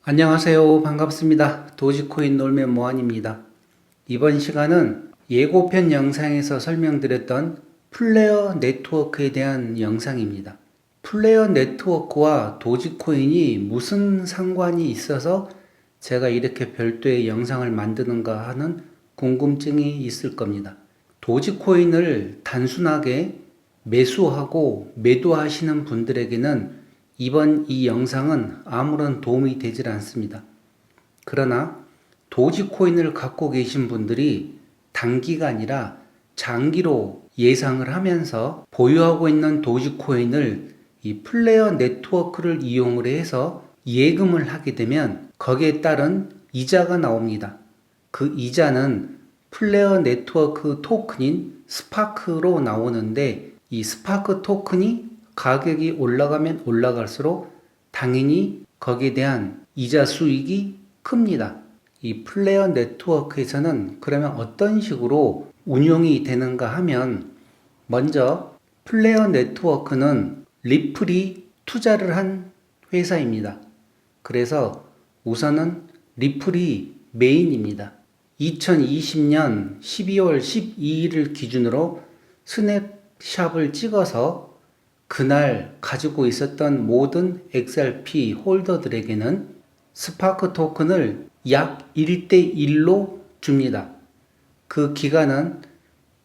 안녕하세요. 반갑습니다. 도지코인 놀면 뭐하니입니다. 이번 시간은 예고편 영상에서 설명드렸던 플레어 네트워크에 대한 영상입니다. 플레어 네트워크와 도지코인이 무슨 상관이 있어서 제가 이렇게 별도의 영상을 만드는가 하는 궁금증이 있을 겁니다. 도지코인을 단순하게 매수하고 매도하시는 분들에게는 이번 이 영상은 아무런 도움이 되질 않습니다. 그러나 도지코인을 갖고 계신 분들이 단기가 아니라 장기로 예상을 하면서 보유하고 있는 도지코인을 이 플레어 네트워크를 이용을 해서 예금을 하게 되면 거기에 따른 이자가 나옵니다. 그 이자는 플레어 네트워크 토큰인 스파크로 나오는데 이 스파크 토큰이 가격이 올라가면 올라갈수록 당연히 거기에 대한 이자 수익이 큽니다. 이 플레어 네트워크에서는 그러면 어떤 식으로 운용이 되는가 하면 먼저 플레어 네트워크는 리플이 투자를 한 회사입니다. 그래서 우선은 리플이 메인입니다. 2020년 12월 12일을 기준으로 스냅샷을 찍어서 그날 가지고 있었던 모든 XRP 홀더들에게는 스파크 토큰을 약 1대1로 줍니다. 그 기간은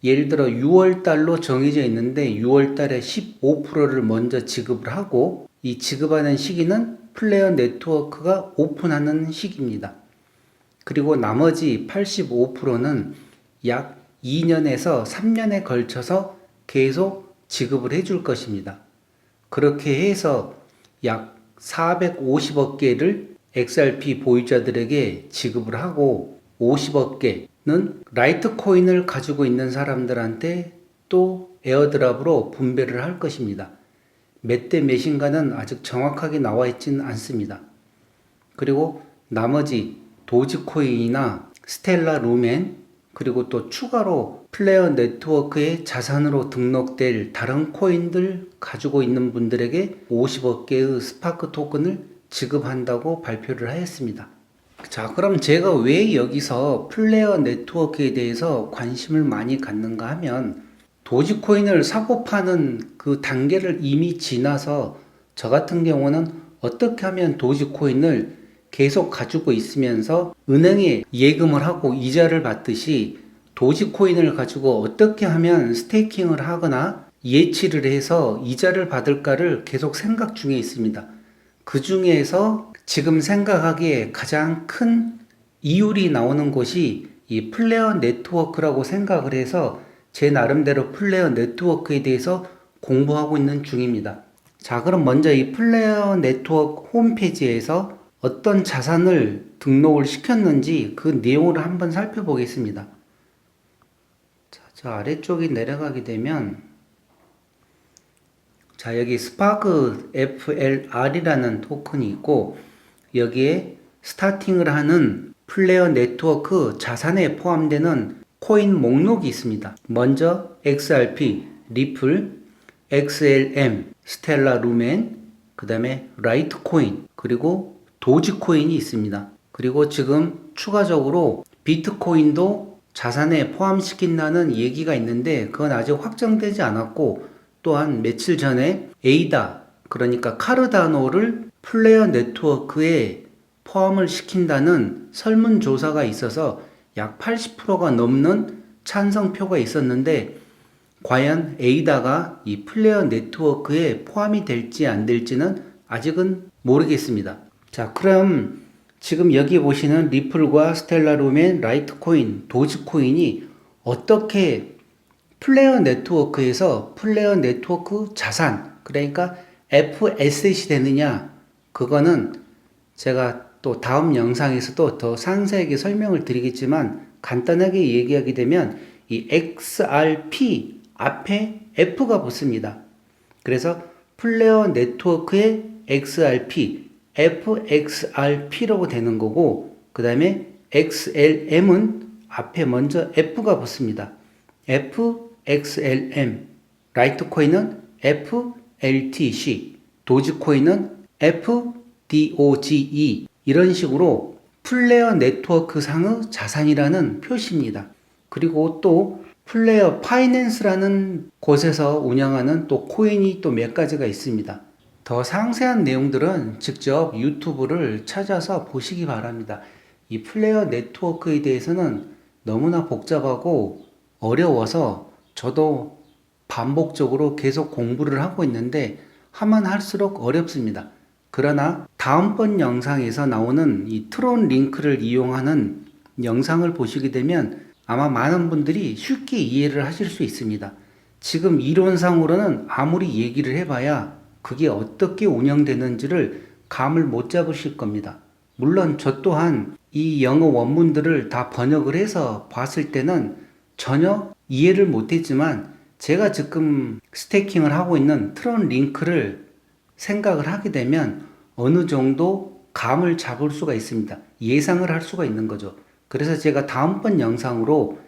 예를 들어 6월달로 정해져 있는데 6월달에 15%를 먼저 지급을 하고 이 지급하는 시기는 플레어 네트워크가 오픈하는 시기입니다. 그리고 나머지 85%는 약 2년에서 3년에 걸쳐서 계속 지급을 해줄 것입니다. 그렇게 해서 약 450억 개를 XRP 보유자들에게 지급을 하고 50억 개는 라이트코인을 가지고 있는 사람들한테 또 에어드랍으로 분배를 할 것입니다. 몇 대 몇인가는 아직 정확하게 나와 있지는 않습니다. 그리고 나머지 도지코인이나 스텔라 루멘 그리고 또 추가로 플레어 네트워크의 자산으로 등록될 다른 코인들 가지고 있는 분들에게 50억 개의 스파크 토큰을 지급한다고 발표를 하였습니다. 자, 그럼 제가 왜 여기서 플레어 네트워크에 대해서 관심을 많이 갖는가 하면 도지코인을 사고 파는 그 단계를 이미 지나서 저 같은 경우는 어떻게 하면 도지코인을 계속 가지고 있으면서 은행에 예금을 하고 이자를 받듯이 도지코인을 가지고 어떻게 하면 스테이킹을 하거나 예치를 해서 이자를 받을까를 계속 생각 중에 있습니다. 그 중에서 지금 생각하기에 가장 큰 이율이 나오는 곳이 이 플레어 네트워크라고 생각을 해서 제 나름대로 플레어 네트워크에 대해서 공부하고 있는 중입니다. 자, 그럼 먼저 이 플레어 네트워크 홈페이지에서 어떤 자산을 등록을 시켰는지 그 내용을 한번 살펴보겠습니다. 자, 저 아래쪽에 내려가게 되면 자, 여기 스파크 FLR이라는 토큰이 있고 여기에 스타팅을 하는 플레어 네트워크 자산에 포함되는 코인 목록이 있습니다. 먼저 XRP, 리플, XLM, 스텔라 루멘, 그 다음에 라이트코인, 그리고 도지코인이 있습니다. 그리고 지금 추가적으로 비트코인도 자산에 포함시킨다는 얘기가 있는데 그건 아직 확정되지 않았고 또한 며칠 전에 에이다 그러니까 카르다노를 플레어 네트워크에 포함을 시킨다는 설문조사가 있어서 약 80%가 넘는 찬성표가 있었는데 과연 에이다가 이 플레어 네트워크에 포함이 될지 안 될지는 아직은 모르겠습니다. 자, 그럼 지금 여기 보시는 리플과 스텔라 루멘, 라이트코인, 도지코인이 어떻게 플레어 네트워크에서 플레어 네트워크 자산, 그러니까 FS이 되느냐, 그거는 제가 또 다음 영상에서도 더 상세하게 설명을 드리겠지만 간단하게 얘기하게 되면 이 XRP 앞에 F가 붙습니다. 그래서 플레어 네트워크의 XRP, FXRP라고 되는 거고 그 다음에 XLM은 앞에 먼저 F가 붙습니다. FXLM, 라이트코인은 FLTC, 도지코인은 FDOGE, 이런 식으로 플레어 네트워크 상의 자산이라는 표시입니다. 그리고 또 플레어 파이낸스라는 곳에서 운영하는 또 코인이 또 몇 가지가 있습니다. 더 상세한 내용들은 직접 유튜브를 찾아서 보시기 바랍니다. 이 플레어 네트워크에 대해서는 너무나 복잡하고 어려워서 저도 반복적으로 계속 공부를 하고 있는데 하면 할수록 어렵습니다. 그러나 다음번 영상에서 나오는 이 트론 링크를 이용하는 영상을 보시게 되면 아마 많은 분들이 쉽게 이해를 하실 수 있습니다. 지금 이론상으로는 아무리 얘기를 해봐야 그게 어떻게 운영되는지를 감을 못 잡으실 겁니다. 물론 저 또한 이 영어 원문들을 다 번역을 해서 봤을 때는 전혀 이해를 못했지만 제가 지금 스테이킹을 하고 있는 트론 링크를 생각을 하게 되면 어느 정도 감을 잡을 수가 있습니다. 예상을 할 수가 있는 거죠. 그래서 제가 다음번 영상으로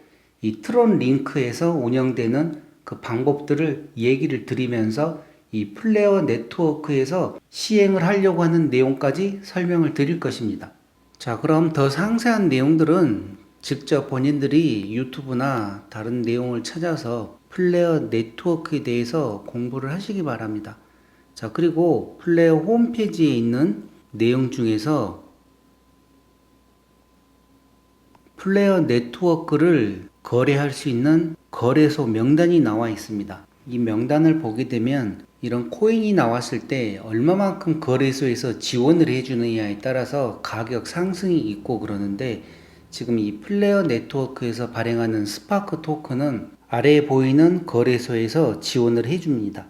이 트론 링크에서 운영되는 그 방법들을 얘기를 드리면서 이 플레어 네트워크에서 시행을 하려고 하는 내용까지 설명을 드릴 것입니다. 자, 그럼 더 상세한 내용들은 직접 본인들이 유튜브나 다른 내용을 찾아서 플레어 네트워크에 대해서 공부를 하시기 바랍니다. 자, 그리고 플레어 홈페이지에 있는 내용 중에서 플레어 네트워크를 거래할 수 있는 거래소 명단이 나와 있습니다. 이 명단을 보게 되면 이런 코인이 나왔을 때 얼마만큼 거래소에서 지원을 해주느냐에 따라서 가격 상승이 있고 그러는데 지금 이 플레어 네트워크에서 발행하는 스파크 토큰은 아래에 보이는 거래소에서 지원을 해줍니다.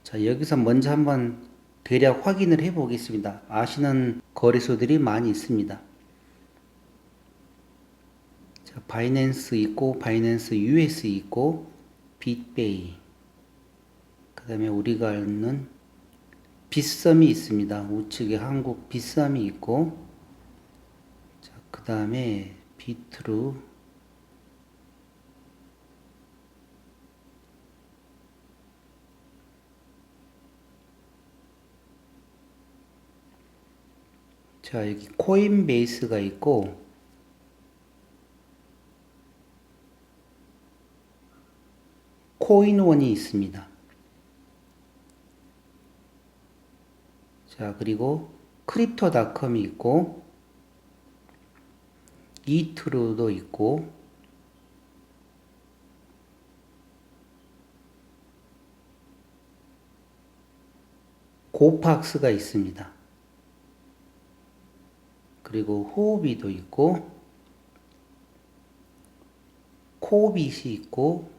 자, 여기서 먼저 한번 대략 확인을 해 보겠습니다. 아시는 거래소들이 많이 있습니다. 자, 바이낸스 있고 바이낸스 US 있고 빗베이, 그 다음에 우리가 아는 빗썸이 있습니다. 우측에 한국 빗썸이 있고, 자, 그 다음에 비트루, 자, 여기 코인베이스가 있고, 코인원이 있습니다. 자, 그리고 크립토닷컴이 있고, 이트루도 있고, 고팍스가 있습니다. 그리고 호비도 있고, 코빗이 있고,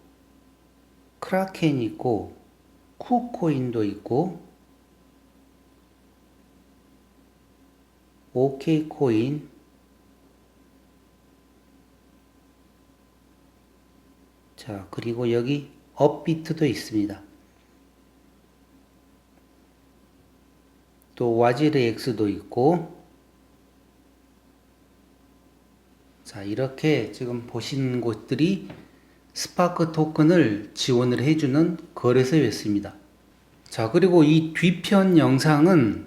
크라켄이 있고, 쿠코인도 있고, 오케이코인, 자, 그리고 여기 업비트도 있습니다. 또 와지르엑스도 있고, 자, 이렇게 지금 보시는 곳들이 스파크 토큰을 지원을 해주는 거래소였습니다. 자, 그리고 이 뒤편 영상은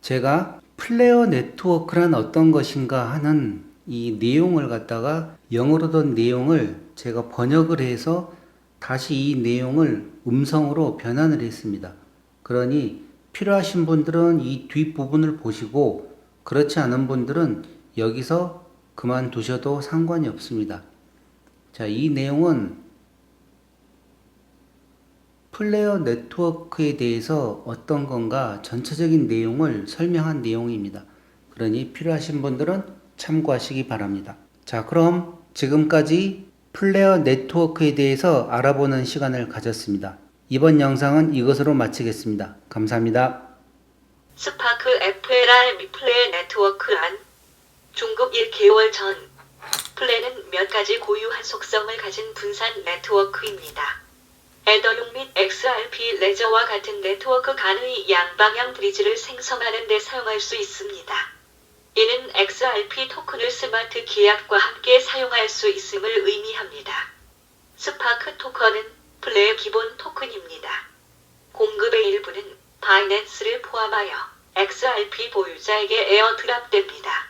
제가 플레어 네트워크란 어떤 것인가 하는 이 내용을 갖다가 영어로 된 내용을 제가 번역을 해서 다시 이 내용을 음성으로 변환을 했습니다. 그러니 필요하신 분들은 이 뒷부분을 보시고 그렇지 않은 분들은 여기서 그만두셔도 상관이 없습니다. 자, 이 내용은 플레어 네트워크에 대해서 어떤 건가 전체적인 내용을 설명한 내용입니다. 그러니 필요하신 분들은 참고하시기 바랍니다. 자, 그럼 지금까지 플레어 네트워크에 대해서 알아보는 시간을 가졌습니다. 이번 영상은 이것으로 마치겠습니다. 감사합니다. 스파크 FLR 플레어 네트워크 안 중급 1개월 전 플레는 몇 가지 고유한 속성을 가진 분산 네트워크입니다. 에더융 및 XRP 레저와 같은 네트워크 간의 양방향 브리지를 생성하는 데 사용할 수 있습니다. 이는 XRP 토큰을 스마트 계약과 함께 사용할 수 있음을 의미합니다. 스파크 토큰은 플레의 기본 토큰입니다. 공급의 일부는 바이낸스를 포함하여 XRP 보유자에게 에어드랍됩니다.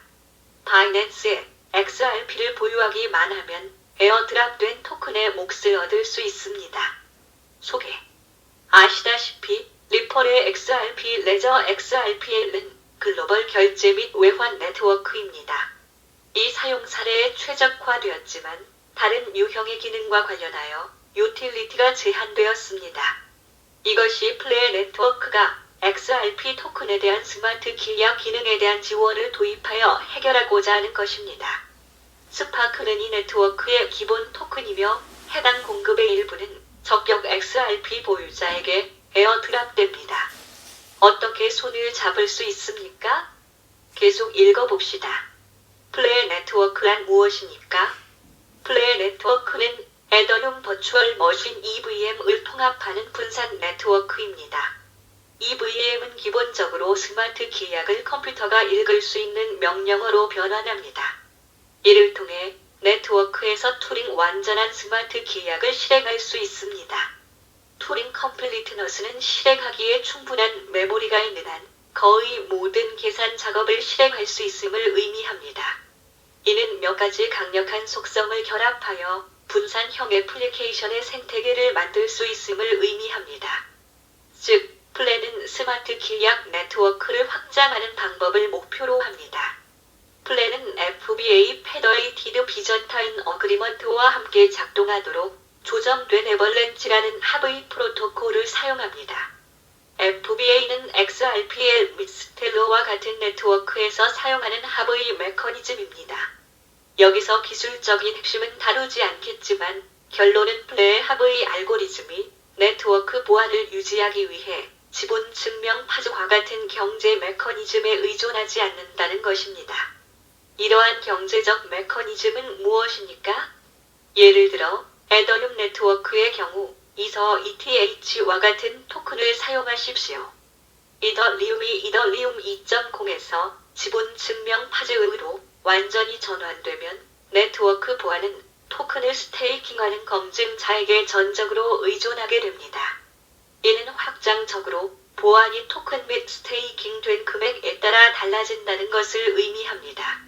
바이낸스에 XRP를 보유하기만 하면 에어드랍된 토큰의 몫을 얻을 수 있습니다. 소개. 아시다시피 리펄의 XRP 레저 XRPL은 글로벌 결제 및 외환 네트워크입니다. 이 사용 사례에 최적화되었지만 다른 유형의 기능과 관련하여 유틸리티가 제한되었습니다. 이것이 플레이 네트워크가 XRP 토큰에 대한 스마트 기약 기능에 대한 지원을 도입하여 해결하고자 하는 것입니다. 스파크는 이 네트워크의 기본 토큰이며 해당 공급의 일부는 적격 XRP 보유자에게 에어드랍됩니다. 어떻게 손을 잡을 수 있습니까? 계속 읽어봅시다. 플레이 네트워크란 무엇입니까? 플레이 네트워크는 에더듐 버추얼 머신 EVM을 통합하는 분산 네트워크입니다. EVM은 기본적으로 스마트 기약을 컴퓨터가 읽을 수 있는 명령어로 변환합니다. 이를 통해 네트워크에서 투링 완전한 스마트 기약을 실행할 수 있습니다. 투링 컴플리트너스는 실행하기에 충분한 메모리가 있는 한 거의 모든 계산 작업을 실행할 수 있음을 의미합니다. 이는 몇 가지 강력한 속성을 결합하여 분산형 애플리케이션의 생태계를 만들 수 있음을 의미합니다. 즉, 플레는 스마트 기약 네트워크를 확장하는 방법을 목표로 합니다. 플레는 FBA 페더레이티드 비전타인 어그리먼트와 함께 작동하도록 조정된 에벌렌치라는 하브의 프로토콜을 사용합니다. FBA는 XRPL 및 스텔러와 같은 네트워크에서 사용하는 하브의 메커니즘입니다. 여기서 기술적인 핵심은 다루지 않겠지만 결론은 플레의 하브의 알고리즘이 네트워크 보안을 유지하기 위해 지분 증명 파즈와 같은 경제 메커니즘에 의존하지 않는다는 것입니다. 이러한 경제적 메커니즘은 무엇입니까? 예를 들어 에더듐 네트워크의 경우 이서 ETH와 같은 토큰을 사용하십시오. 이더리움이 이더리움 2.0에서 지분 증명 파즈으로 완전히 전환되면 네트워크 보안은 토큰을 스테이킹하는 검증자에게 전적으로 의존하게 됩니다. 이는 확장적으로 보안이 토큰 및 스테이킹된 금액에 따라 달라진다는 것을 의미합니다.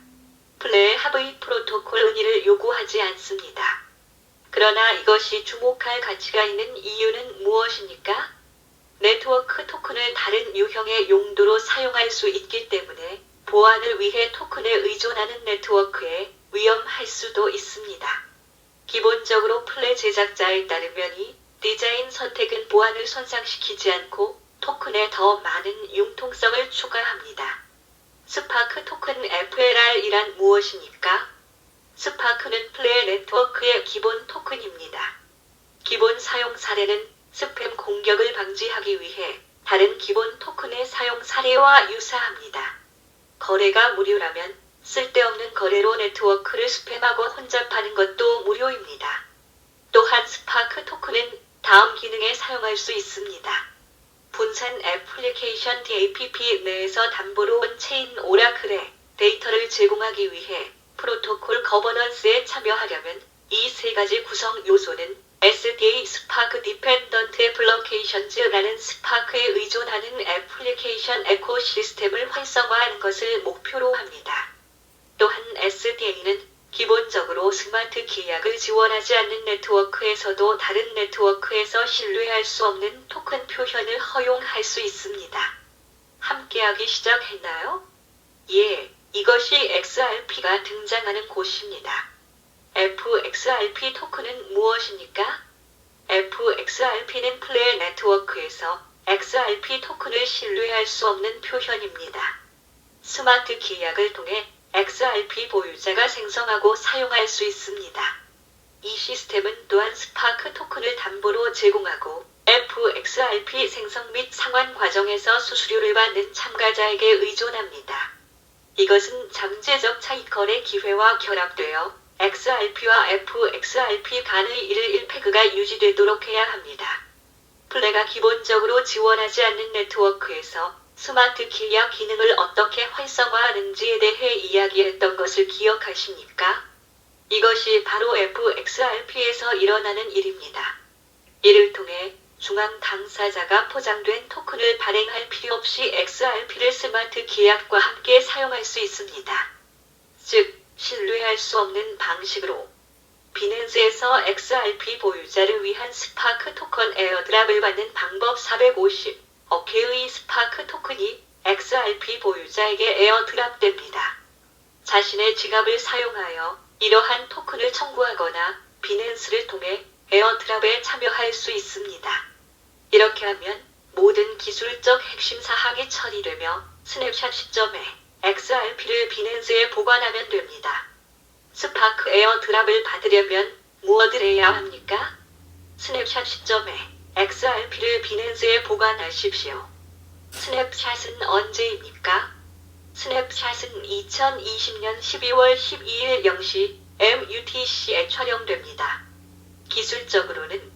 플레이 하브의 프로토콜은 이를 요구하지 않습니다. 그러나 이것이 주목할 가치가 있는 이유는 무엇입니까? 네트워크 토큰을 다른 유형의 용도로 사용할 수 있기 때문에 보안을 위해 토큰에 의존하는 네트워크에 위험할 수도 있습니다. 기본적으로 플레 제작자에 따르면 이 디자인 선택은 보안을 손상시키지 않고 토큰에 더 많은 융통성을 추가합니다. 스파크 토큰 FLR이란 무엇입니까? 스파크는 플레이 네트워크의 기본 토큰입니다. 기본 사용 사례는 스팸 공격을 방지하기 위해 다른 기본 토큰의 사용 사례와 유사합니다. 거래가 무료라면 쓸데없는 거래로 네트워크를 스팸하고 혼잡하는 것도 무료입니다. 또한 스파크 토큰은 다음 기능에 사용할 수 있습니다. 분산 애플리케이션 DAPP 내에서 담보로 온 체인 오라클에 데이터를 제공하기 위해 프로토콜 거버넌스에 참여하려면 이 세 가지 구성 요소는 SDA 스파크 디펜던트 애플리케이션즈라는 스파크에 의존하는 애플리케이션 에코시스템을 활성화하는 것을 목표로 합니다. 또한 SDA는 기본적으로 스마트 기약을 지원하지 않는 네트워크에서도 다른 네트워크에서 신뢰할 수 없는 토큰 표현을 허용할 수 있습니다. 함께하기 시작했나요? 예, 이것이 XRP가 등장하는 곳입니다. FXRP 토큰은 무엇입니까? FXRP는 플레이 네트워크에서 XRP 토큰을 신뢰할 수 없는 표현입니다. 스마트 기약을 통해 XRP 보유자가 생성하고 사용할 수 있습니다. 이 시스템은 또한 스파크 토큰을 담보로 제공하고 FXRP 생성 및 상환 과정에서 수수료를 받는 참가자에게 의존합니다. 이것은 잠재적 차익 거래 기회와 결합되어 XRP와 FXRP 간의 1:1 패그가 유지되도록 해야 합니다. 플레가 기본적으로 지원하지 않는 네트워크에서 스마트 기약 기능을 어떻게 활성화하는지에 대해 이야기했던 것을 기억하십니까? 이것이 바로 FXRP에서 일어나는 일입니다. 이를 통해 중앙 당사자가 포장된 토큰을 발행할 필요 없이 XRP를 스마트 계약과 함께 사용할 수 있습니다. 즉, 신뢰할 수 없는 방식으로 비낸스에서 XRP 보유자를 위한 스파크 토큰 에어드랍을 받는 방법. 450억 개의 스파크 토큰이 XRP 보유자에게 에어드랍됩니다. 자신의 지갑을 사용하여 이러한 토큰을 청구하거나 비낸스를 통해 에어드랍에 참여할 수 있습니다. 이렇게 하면 모든 기술적 핵심 사항이 처리되며 스냅샷 시점에 XRP를 비낸스에 보관하면 됩니다. 스파크 에어드랍을 받으려면 무엇을 해야 합니까? 스냅샷 시점에 XRP를 비낸스에 보관하십시오. 스냅샷은 언제입니까? 스냅샷은 2020년 12월 12일 0시 MUTC에 촬영됩니다. 기술적으로는